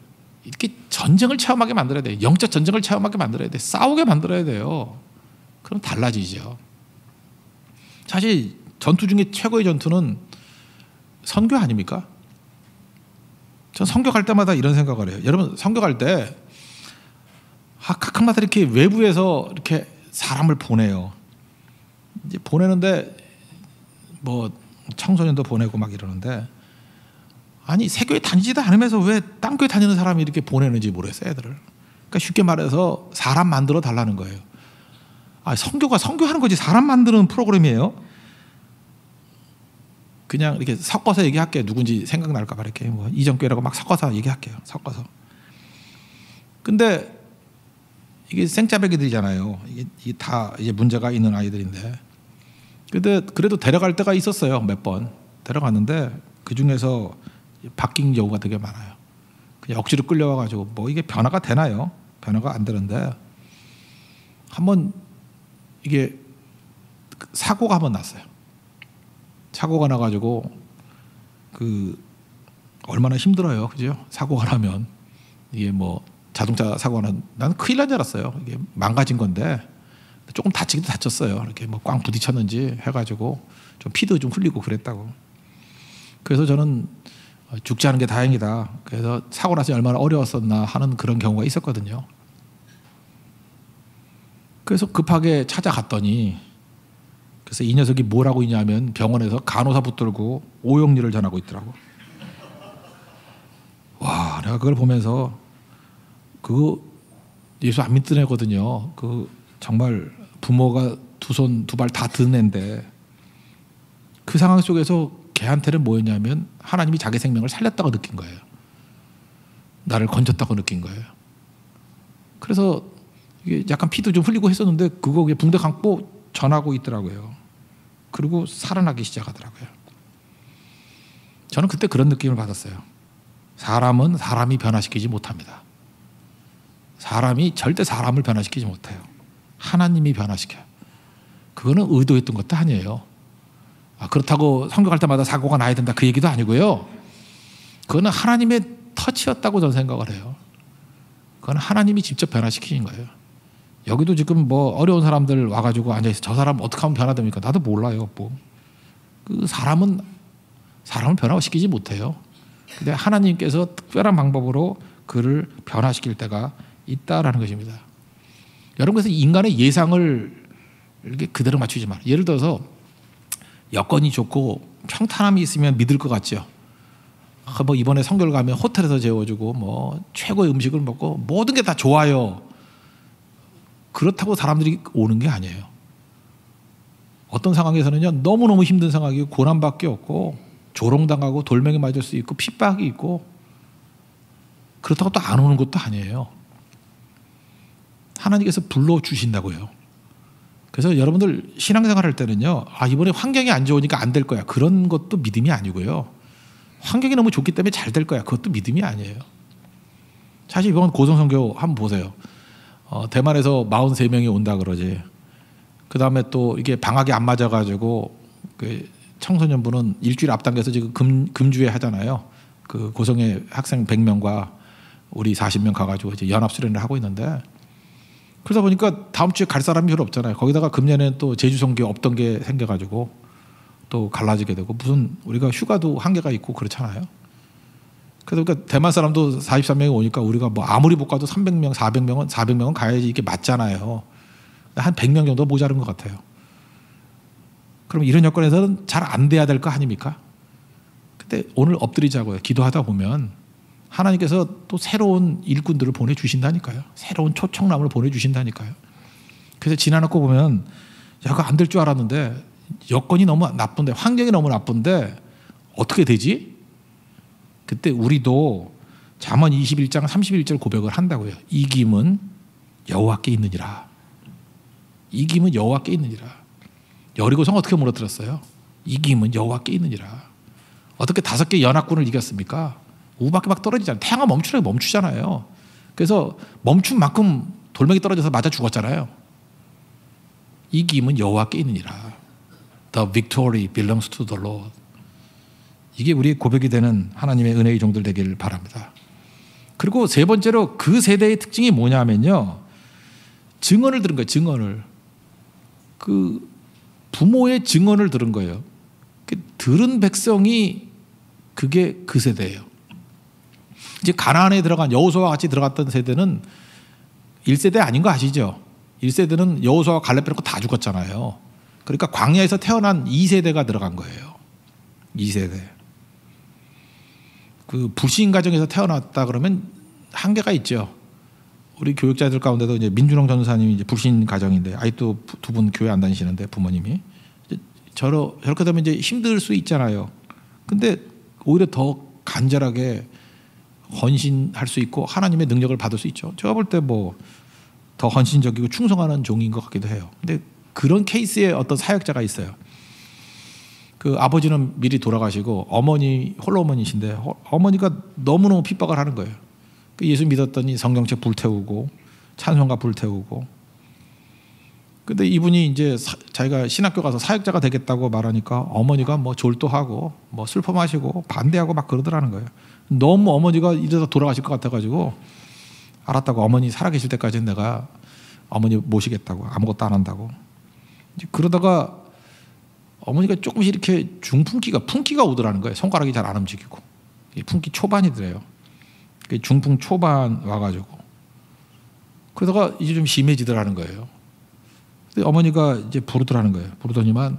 이렇게 전쟁을 체험하게 만들어야 돼요. 영적 전쟁을 체험하게 만들어야 돼요. 싸우게 만들어야 돼요. 그럼 달라지죠. 사실 전투 중에 최고의 전투는 선교 아닙니까? 전 선교 갈 때마다 이런 생각을 해요. 여러분 선교 갈 때 각각마다 이렇게 외부에서 이렇게 사람을 보내요. 이제 보내는데 뭐 청소년도 보내고 막 이러는데 아니 새교회 다니지도 않으면서 왜 딴 교회 다니는 사람이 이렇게 보내는지 모르겠어요. 애들을 그러니까 쉽게 말해서 사람 만들어 달라는 거예요. 선교가 선교하는 거지 사람 만드는 프로그램이에요. 그냥 이렇게 섞어서 얘기할게요. 누군지 생각날까 봐 이렇게 뭐 이정교회라고 막 섞어서 얘기할게요. 섞어서. 근데 이게 생짜배기들이잖아요. 이게 다 이제 문제가 있는 아이들인데. 근데 그래도 데려갈 때가 있었어요. 몇 번 데려갔는데 그 중에서 바뀐 경우가 되게 많아요. 그냥 억지로 끌려와가지고 뭐 이게 변화가 되나요? 변화가 안 되는데 한번 이게 사고가 한번 났어요. 사고가 나가지고 얼마나 힘들어요, 그죠? 사고가 나면 이게 뭐 자동차 사고는 나는 큰일 난 줄 알았어요. 이게 망가진 건데 조금 다치기도 다쳤어요. 이렇게 뭐 꽝 부딪혔는지 해가지고 좀 피도 좀 흘리고 그랬다고. 그래서 저는 죽지 않은 게 다행이다. 그래서 사고 나서 얼마나 어려웠었나 하는 그런 경우가 있었거든요. 그래서 급하게 찾아갔더니 그래서 이 녀석이 뭘 하고 있냐면 병원에서 간호사 붙들고 오용리를 전하고 있더라고. 와, 내가 그걸 보면서 그거 예수 안 믿던 애거든요. 정말 부모가 두 손 두 발 다 든 애인데 그 상황 속에서 걔한테는 뭐였냐면 하나님이 자기 생명을 살렸다고 느낀 거예요. 나를 건졌다고 느낀 거예요. 그래서 이게 약간 피도 좀 흘리고 했었는데 그거 붕대 감고 전하고 있더라고요. 그리고 살아나기 시작하더라고요. 저는 그때 그런 느낌을 받았어요. 사람은 사람이 변화시키지 못합니다. 사람이 절대 사람을 변화시키지 못해요. 하나님이 변화시켜요. 그거는 의도했던 것도 아니에요. 그렇다고 성경할 때마다 사고가 나야 된다 그 얘기도 아니고요. 그거는 하나님의 터치였다고 저는 생각을 해요. 그건 하나님이 직접 변화시키는 거예요. 여기도 지금 뭐 어려운 사람들 와가지고 앉아있어. 저 사람 어떻게 하면 변화됩니까? 나도 몰라요. 그 사람은 사람을 변화시키지 못해요. 근데 하나님께서 특별한 방법으로 그를 변화시킬 때가 있다라는 것입니다. 여러분, 그래서 인간의 예상을 이렇게 그대로 맞추지 마. 예를 들어서 여건이 좋고 평탄함이 있으면 믿을 것 같죠. 뭐 이번에 선교를 가면 호텔에서 재워주고 뭐 최고의 음식을 먹고 모든 게 다 좋아요. 그렇다고 사람들이 오는 게 아니에요. 어떤 상황에서는요 너무너무 힘든 상황이고 고난밖에 없고 조롱당하고 돌멩이 맞을 수 있고 핍박이 있고 그렇다고 또 안 오는 것도 아니에요. 하나님께서 불러주신다고요. 그래서 여러분들 신앙생활 할 때는요 이번에 환경이 안 좋으니까 안 될 거야 그런 것도 믿음이 아니고요. 환경이 너무 좋기 때문에 잘 될 거야 그것도 믿음이 아니에요. 사실 이번 고성선교 한번 보세요. 대만에서 43명이 온다 그러지. 그 다음에 또 이게 방학이 안 맞아가지고 그 청소년부는 일주일 앞당겨서 지금 금주에 하잖아요. 그 고성의 학생 100명과 우리 40명 가가지고 이제 연합수련을 하고 있는데 그러다 보니까 다음 주에 갈 사람이 별로 없잖아요. 거기다가 금년에는 또 제주선교 없던 게 생겨가지고 또 갈라지게 되고 무슨 우리가 휴가도 한계가 있고 그렇잖아요. 그래서 그러니까 대만 사람도 43명이 오니까 우리가 뭐 아무리 못 가도 300명, 400명은 가야지 이게 맞잖아요. 한 100명 정도 모자른 것 같아요. 그럼 이런 여건에서는 잘 안 돼야 될 거 아닙니까? 근데 오늘 엎드리자고요. 기도하다 보면 하나님께서 또 새로운 일꾼들을 보내주신다니까요. 새로운 초청남을 보내주신다니까요. 그래서 지나놓고 보면 그거 안 될 줄 알았는데 여건이 너무 나쁜데 환경이 너무 나쁜데 어떻게 되지? 그때 우리도 잠언 21장 31절 고백을 한다고요. 이김은 여호와께 있느니라. 이김은 여호와께 있느니라. 여리고성 어떻게 무너뜨렸어요? 이김은 여호와께 있느니라. 어떻게 5개 연합군을 이겼습니까? 우밖에 막 떨어지잖아요. 태양은 멈추라고 멈추잖아요. 그래서 멈춘 만큼 돌멩이 떨어져서 맞아 죽었잖아요. 이김은 여호와께 있느니라. The victory belongs to the Lord. 이게 우리의 고백이 되는 하나님의 은혜의 종들 되기를 바랍니다. 그리고 세 번째로 그 세대의 특징이 뭐냐면요. 증언을 들은 거예요. 증언을. 그 부모의 증언을 들은 거예요. 들은 백성이 그게 그 세대예요. 이제 가나안에 들어간 여호수아와 같이 들어갔던 세대는 1세대 아닌 거 아시죠? 1세대는 여호수아와 갈렙 빼놓고 다 죽었잖아요. 그러니까 광야에서 태어난 2세대가 들어간 거예요. 2세대. 그 불신 가정에서 태어났다 그러면 한계가 있죠. 우리 교육자들 가운데도 이제 민준홍 전사님이 이제 불신 가정인데 아직도 두 분 교회 안 다니시는데 부모님이 저렇게 되면 이제 힘들 수 있잖아요. 근데 오히려 더 간절하게 헌신할 수 있고 하나님의 능력을 받을 수 있죠. 제가 볼 때 뭐 더 헌신적이고 충성하는 종인 것 같기도 해요. 근데 그런 케이스에 어떤 사역자가 있어요. 그 아버지는 미리 돌아가시고 어머니 홀로 어머니신데 어머니가 너무너무 핍박을 하는 거예요. 예수 믿었더니 성경책 불태우고 찬송가 불태우고. 근데 이분이 이제 자기가 신학교 가서 사역자가 되겠다고 말하니까 어머니가 뭐 졸도하고 뭐 슬퍼 마시고 반대하고 막 그러더라는 거예요. 너무 어머니가 이러다 돌아가실 것 같아가지고 알았다고 어머니 살아계실 때까지는 내가 어머니 모시겠다고 아무것도 안 한다고. 이제 그러다가 어머니가 조금씩 이렇게 풍기가 오더라는 거예요. 손가락이 잘 안 움직이고. 풍기 초반이더래요. 중풍 초반 와가지고 그러다가 이제 좀 심해지더라는 거예요. 근데 어머니가 이제 부르더라는 거예요. 부르더니만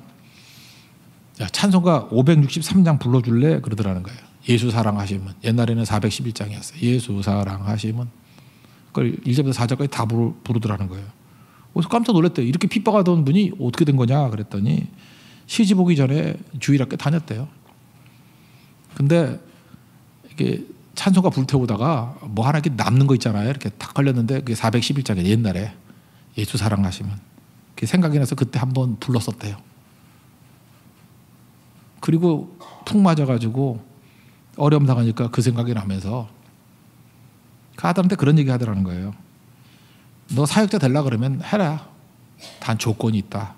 야, 찬송가 563장 불러줄래? 그러더라는 거예요. 예수 사랑하시면. 옛날에는 411장이었어요. 예수 사랑하시면. 그걸 1절부터 4절까지 다 부르더라는 거예요. 그래서 깜짝 놀랐대요. 이렇게 핍박하던 분이 어떻게 된 거냐 그랬더니 시집 오기 전에 주일학교 다녔대요. 근데 이게 찬송가 불태우다가 뭐 하나 이렇게 남는 거 있잖아요. 이렇게 탁 걸렸는데 그게 411장에 옛날에 예수 사랑하시면 그게 생각이 나서 그때 한번 불렀었대요. 그리고 푹 맞아가지고 어려움 당하니까 그 생각이 나면서 그 아들한테 그런 얘기 하더라는 거예요. 너 사역자 되려고 그러면 해라. 단 조건이 있다.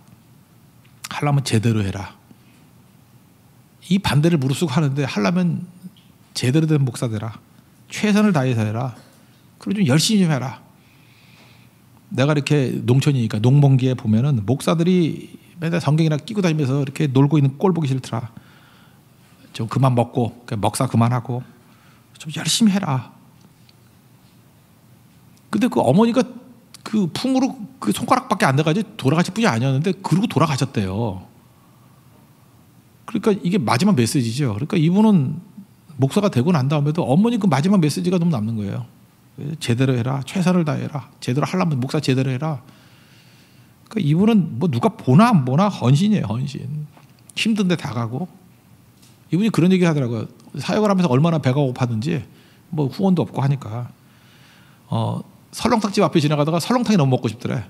하려면 제대로 해라. 이 반대를 무릅쓰고 하는데 하려면 제대로 된 목사 되라. 최선을 다해서 해라. 그리고 좀 열심히 좀 해라. 내가 이렇게 농촌이니까 농번기에 보면은 목사들이 맨날 성경이나 끼고 다니면서 이렇게 놀고 있는 꼴 보기 싫더라. 좀 그만 먹고 먹사 그만하고 좀 열심히 해라. 근데 그 어머니가 그 풍으로 그 손가락밖에 안 돼가지고 돌아가실 분이 아니었는데 그러고 돌아가셨대요. 그러니까 이게 마지막 메시지죠. 그러니까 이분은 목사가 되고 난 다음에도 어머니 그 마지막 메시지가 너무 남는 거예요. 제대로 해라. 최선을 다해라. 제대로 하려면 목사 제대로 해라. 그러니까 이분은 뭐 누가 보나 안 보나 헌신이에요. 헌신. 힘든데 다 가고. 이분이 그런 얘기 하더라고요. 사역을 하면서 얼마나 배가 고팠는지 뭐 후원도 없고 하니까 설렁탕집 앞에 지나가다가 설렁탕이 너무 먹고 싶더래.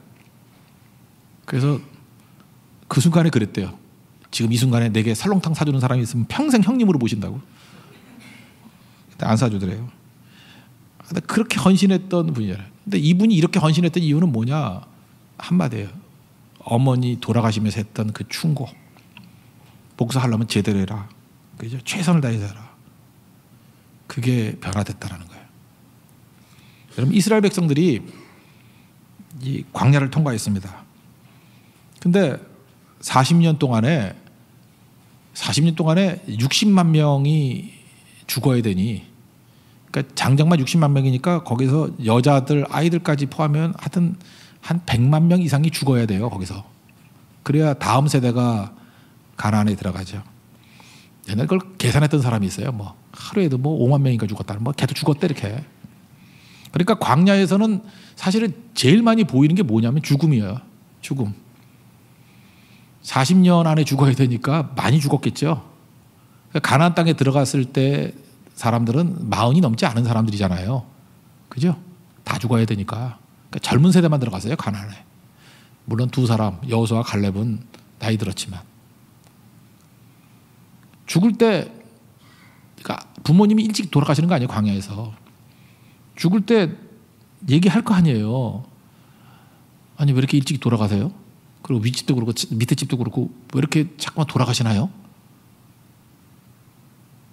그래서 그 순간에 그랬대요. 지금 이 순간에 내게 설렁탕 사주는 사람이 있으면 평생 형님으로 모신다고. 근데 안 사주더래요. 근데 그렇게 헌신했던 분이잖아요. 근데 이분이 이렇게 헌신했던 이유는 뭐냐? 한마디예요. 어머니 돌아가시면서 했던 그 충고. 복수하려면 제대로 해라. 그죠? 최선을 다해서 해라. 그게 변화됐다라는 거예요. 여러분 이스라엘 백성들이 이 광야를 통과했습니다. 근데 40년 동안에 60만 명이 죽어야 되니, 그러니까 장정만 60만 명이니까 거기서 여자들 아이들까지 포함하면 하여튼 한 100만 명 이상이 죽어야 돼요. 거기서. 그래야 다음 세대가 가나안에 들어가죠. 옛날 그걸 계산했던 사람이 있어요. 뭐 하루에도 뭐 5만 명인가 죽었다. 뭐 걔도 죽었대 이렇게. 그러니까 광야에서는 사실은 제일 많이 보이는 게 뭐냐면 죽음이에요. 죽음. 40년 안에 죽어야 되니까 많이 죽었겠죠. 그러니까 가나안 땅에 들어갔을 때 사람들은 40이 넘지 않은 사람들이잖아요. 그죠? 다 죽어야 되니까. 그러니까 젊은 세대만 들어갔어요. 가나안에. 물론 두 사람 여호수아와 갈렙은 나이 들었지만. 죽을 때 그러니까 부모님이 일찍 돌아가시는 거 아니에요. 광야에서. 죽을 때 얘기할 거 아니에요. 아니 왜 이렇게 일찍 돌아가세요? 그리고 윗집도 그렇고 밑에 집도 그렇고 왜 이렇게 자꾸만 돌아가시나요?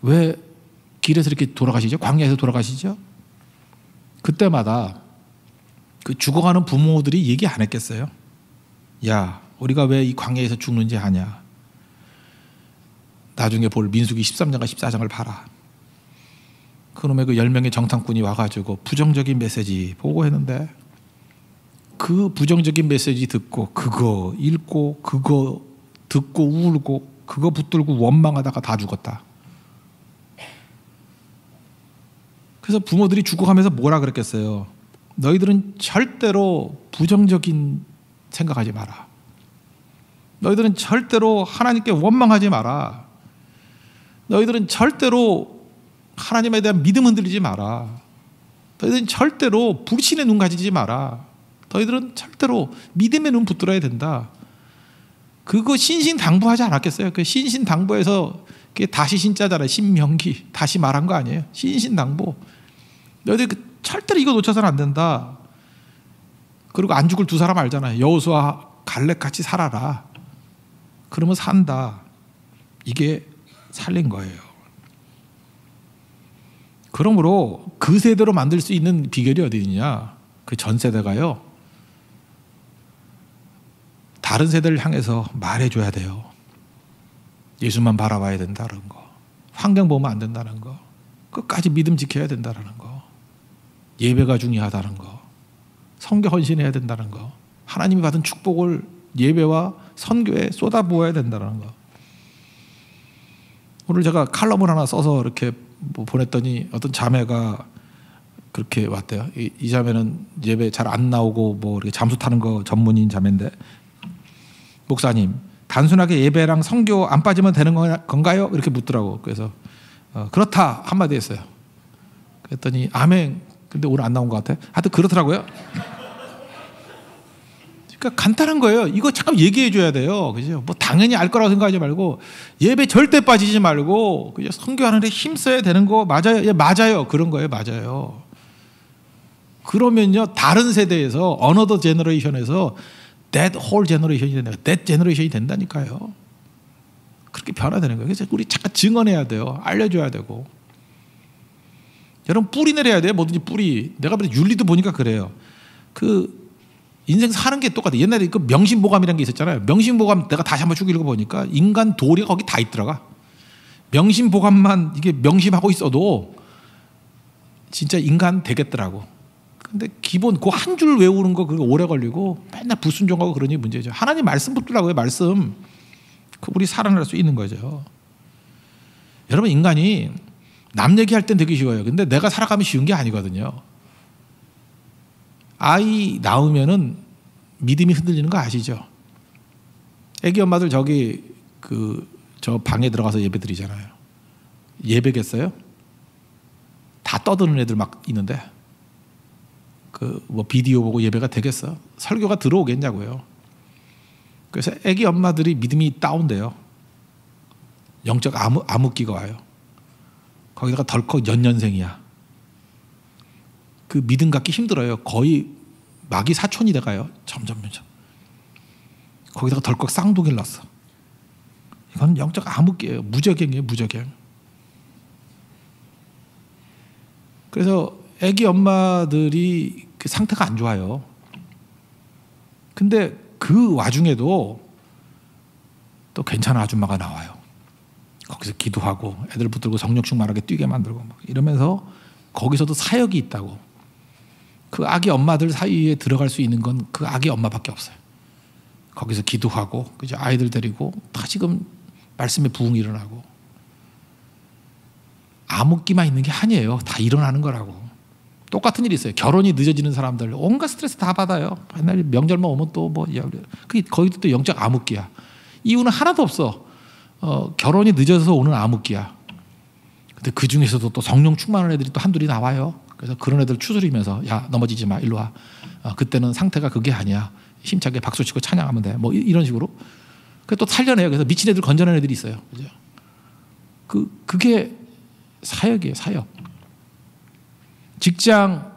왜 길에서 이렇게 돌아가시죠? 광야에서 돌아가시죠? 그때마다 그 죽어가는 부모들이 얘기 안 했겠어요? 야, 우리가 왜 이 광야에서 죽는지 아냐? 나중에 볼 민수기 13장과 14장을 봐라. 그놈의 그 10명의 정탐꾼이 와가지고 부정적인 메시지 보고했는데 그 부정적인 메시지 듣고 그거 읽고 그거 듣고 울고 그거 붙들고 원망하다가 다 죽었다. 그래서 부모들이 죽어가면서 뭐라 그랬겠어요? 너희들은 절대로 부정적인 생각하지 마라. 너희들은 절대로 하나님께 원망하지 마라. 너희들은 절대로 하나님에 대한 믿음 흔들리지 마라. 너희들은 절대로 불신의 눈 가지지 마라. 너희들은 절대로 믿음의 눈 붙들어야 된다. 그거 신신당부하지 않았겠어요? 그 신신당부에서 그게 다시 신자잖아요. 신명기 다시 말한 거 아니에요? 신신당부. 너희들 절대로 이거 놓쳐서는 안 된다. 그리고 안 죽을 두 사람 알잖아요. 여호수아 갈렙 같이 살아라. 그러면 산다. 이게 살린 거예요. 그러므로 그 세대로 만들 수 있는 비결이 어디 있느냐? 그 전 세대가요, 다른 세대를 향해서 말해줘야 돼요. 예수만 바라봐야 된다는 거, 환경 보면 안 된다는 거, 끝까지 믿음 지켜야 된다는 거, 예배가 중요하다는 거, 선교 헌신해야 된다는 거, 하나님이 받은 축복을 예배와 선교에 쏟아부어야 된다는 거. 오늘 제가 칼럼을 하나 써서 이렇게 보냈더니 어떤 자매가 그렇게 왔대요. 이 자매는 예배 잘 안 나오고 뭐 이렇게 잠수 타는 거 전문인 자매인데, 목사님 단순하게 예배랑 선교 안 빠지면 되는 건가요? 이렇게 묻더라고. 그래서 그렇다 한마디 했어요. 그랬더니 아멘. 근데 오늘 안 나온 것 같아. 하여튼 그렇더라고요. 그러니까 간단한 거예요. 이거 잠깐 얘기해 줘야 돼요. 그죠? 뭐 당연히 알 거라고 생각하지 말고, 예배 절대 빠지지 말고, 그죠? 선교하는 데 힘써야 되는 거 맞아요. 예, 맞아요. 그런 거예요. 맞아요. 그러면요, 다른 세대에서 어너더 제너레이션에서 that whole generation이 된다. that generation이 된다니까요. 그렇게 변화되는 거예요. 그래서 우리 잠깐 증언해야 돼요. 알려줘야 되고. 여러분 뿌리 내려야 돼요. 뭐든지 뿌리. 내가 윤리도 보니까 그래요. 그 인생 사는 게 똑같아. 옛날에 그 명심보감이라는 게 있었잖아요. 명심보감 내가 다시 한번 쭉 읽어보니까 인간 도리가 거기 다 있더라가. 명심보감만 이게 명심하고 있어도 진짜 인간 되겠더라고. 근데 기본 그 한 줄 외우는 거 그거 오래 걸리고 맨날 불순종하고 그러니 문제죠. 하나님 말씀 붙들라고요. 말씀. 그 우리 살아날 수 있는 거죠. 여러분 인간이 남 얘기할 땐 되게 쉬워요. 근데 내가 살아가면 쉬운 게 아니거든요. 아이 낳으면은 믿음이 흔들리는 거 아시죠? 애기 엄마들 저기 저 방에 들어가서 예배 드리잖아요. 예배겠어요? 다 떠드는 애들 막 있는데 뭐 비디오 보고 예배가 되겠어? 설교가 들어오겠냐고요. 그래서 애기 엄마들이 믿음이 다운돼요. 영적 암흑기가 와요. 거기다가 덜컥 연년생이야. 그 믿음 갖기 힘들어요. 거의 마귀 사촌이 돼가요. 점점. 거기다가 덜컥 쌍둥이를 낳았어. 이건 영적 암흑기예요. 무적행이에요. 무적행. 그래서 애기 엄마들이 그 상태가 안 좋아요. 근데 그 와중에도 또 괜찮은 아줌마가 나와요. 거기서 기도하고 애들 붙들고 성령 충만하게 뛰게 만들고 막 이러면서 거기서도 사역이 있다고. 그 아기 엄마들 사이에 들어갈 수 있는 건 그 아기 엄마밖에 없어요. 거기서 기도하고 그죠? 아이들 데리고 다 지금 말씀에 부흥이 일어나고. 암흑기만 있는 게 아니에요. 다 일어나는 거라고. 똑같은 일이 있어요. 결혼이 늦어지는 사람들 온갖 스트레스 다 받아요. 맨날 명절만 오면 또 뭐 거기도 또 영적 암흑기야. 이유는 하나도 없어. 결혼이 늦어서 오는 암흑기야. 근데 그 중에서도 또 성령 충만한 애들이 또 한둘이 나와요. 그래서 그런 애들 추스리면서 야 넘어지지 마 일로 와. 그때는 상태가 그게 아니야. 힘차게 박수치고 찬양하면 돼. 뭐 이런 식으로. 또 살려내요. 그래서 미친 애들 건져낸 애들이 있어요. 그죠? 그게 사역이에요. 사역. 직장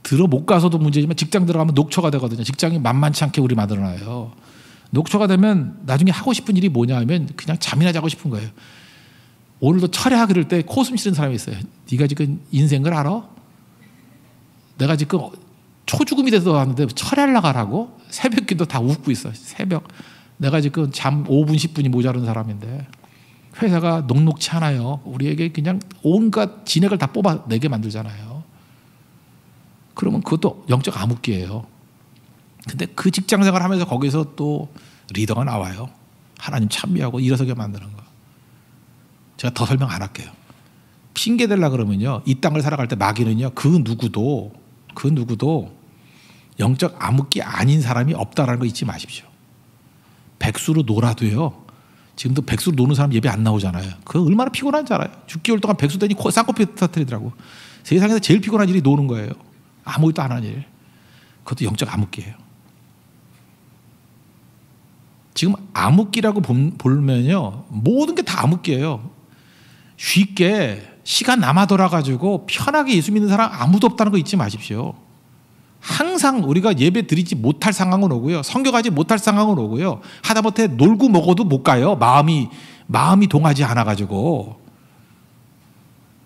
들어 못 가서도 문제지만 직장 들어가면 녹초가 되거든요. 직장이 만만치 않게 우리 만들어놔요. 녹초가 되면 나중에 하고 싶은 일이 뭐냐 하면 그냥 잠이나 자고 싶은 거예요. 오늘도 철야 그럴 때 코숨 쉬는 사람이 있어요. 네가 지금 인생을 알아? 내가 지금 초죽음이 돼서 왔는데 철야를 나가라고? 새벽기도 다 웃고 있어. 새벽. 내가 지금 잠 5분 10분이 모자른 사람인데 회사가 녹록치 않아요. 우리에게 그냥 온갖 진액을 다 뽑아내게 만들잖아요. 그러면 그것도 영적 암흑기예요. 근데 그 직장생활 하면서 거기서 또 리더가 나와요. 하나님 찬미하고 일어서게 만드는 거. 제가 더 설명 안 할게요. 핑계 대려고 그러면요. 이 땅을 살아갈 때 마귀는요. 그 누구도 그 누구도 영적 암흑기 아닌 사람이 없다라는 거 잊지 마십시오. 백수로 놀아도요. 지금도 백수로 노는 사람 예배 안 나오잖아요. 그거 얼마나 피곤한지 알아요. 6개월 동안 백수 되니 쌍꺼풀 터뜨리더라고. 세상에서 제일 피곤한 일이 노는 거예요. 아무것도 안 하는 일. 그것도 영적 암흑기예요. 지금 암흑기라고 보면요. 모든 게 다 암흑기예요. 쉽게 시간 남아 돌아가지고 편하게 예수 믿는 사람 아무도 없다는 거 잊지 마십시오. 항상 우리가 예배 드리지 못할 상황은 오고요. 성교 가지 못할 상황은 오고요. 하다못해 놀고 먹어도 못 가요. 마음이 동하지 않아가지고.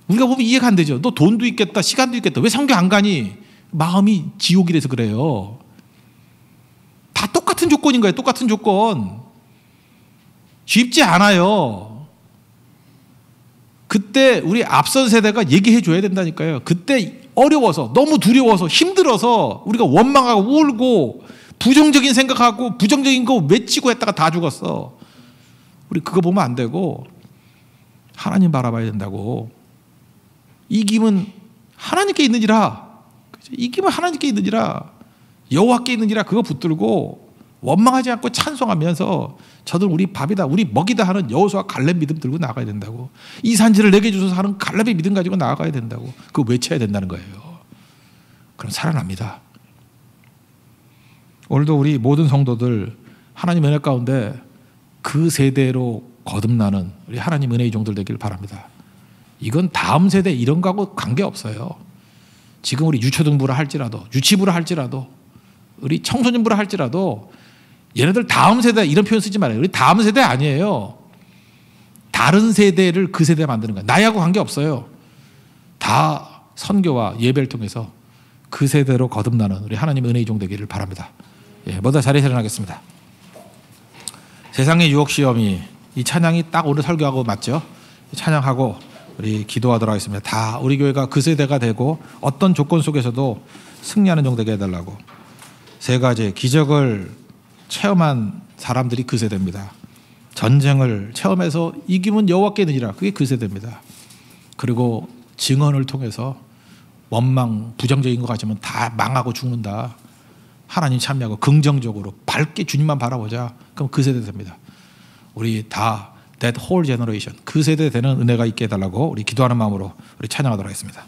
우리가 보면 이해가 안 되죠. 너 돈도 있겠다, 시간도 있겠다. 왜 성교 안 가니? 마음이 지옥이라서 그래요. 다 똑같은 조건인 거예요. 똑같은 조건. 쉽지 않아요. 그때 우리 앞선 세대가 얘기해 줘야 된다니까요. 그때 어려워서, 너무 두려워서, 힘들어서 우리가 원망하고 울고 부정적인 생각하고 부정적인 거 외치고 했다가 다 죽었어. 우리 그거 보면 안 되고 하나님 바라봐야 된다고. 이김은 하나님께 있느니라. 이김은 하나님께 있느니라. 여호와께 있느니라. 그거 붙들고 원망하지 않고 찬송하면서 저들 우리 밥이다, 우리 먹이다 하는 여호수아 갈렙 믿음 들고 나가야 된다고. 이 산지를 내게 주소서 하는 갈렙의 믿음 가지고 나가야 된다고. 그거 외쳐야 된다는 거예요. 그럼 살아납니다. 오늘도 우리 모든 성도들 하나님 은혜 가운데 그 세대로 거듭나는 우리 하나님 은혜의 종들 되길 바랍니다. 이건 다음 세대 이런 거하고 관계없어요. 지금 우리 유초등부라 할지라도, 유치부라 할지라도, 우리 청소년부라 할지라도 얘네들 다음 세대 이런 표현 쓰지 말아요. 우리 다음 세대 아니에요. 다른 세대를 그 세대에 만드는 거예요. 나이하고 관계없어요. 다 선교와 예배를 통해서 그 세대로 거듭나는 우리 하나님 은혜의 종 되기를 바랍니다. 예, 모두 자리에 일어나겠습니다. 세상의 유혹 시험이, 이 찬양이 딱 오늘 설교하고 맞죠? 찬양하고 우리 기도하도록 하겠습니다. 다 우리 교회가 그 세대가 되고 어떤 조건 속에서도 승리하는 종 되게 해달라고. 세 가지 기적을 체험한 사람들이 그 세대입니다. 전쟁을 체험해서 이기면 여호와께 있느니라. 그게 그 세대입니다. 그리고 증언을 통해서 원망, 부정적인 것 같지만 다 망하고 죽는다. 하나님 참여하고 긍정적으로 밝게 주님만 바라보자. 그럼 그 세대 됩니다. 우리 다 that whole generation, 그 세대 되는 은혜가 있게 해달라고 우리 기도하는 마음으로 우리 찬양하도록 하겠습니다.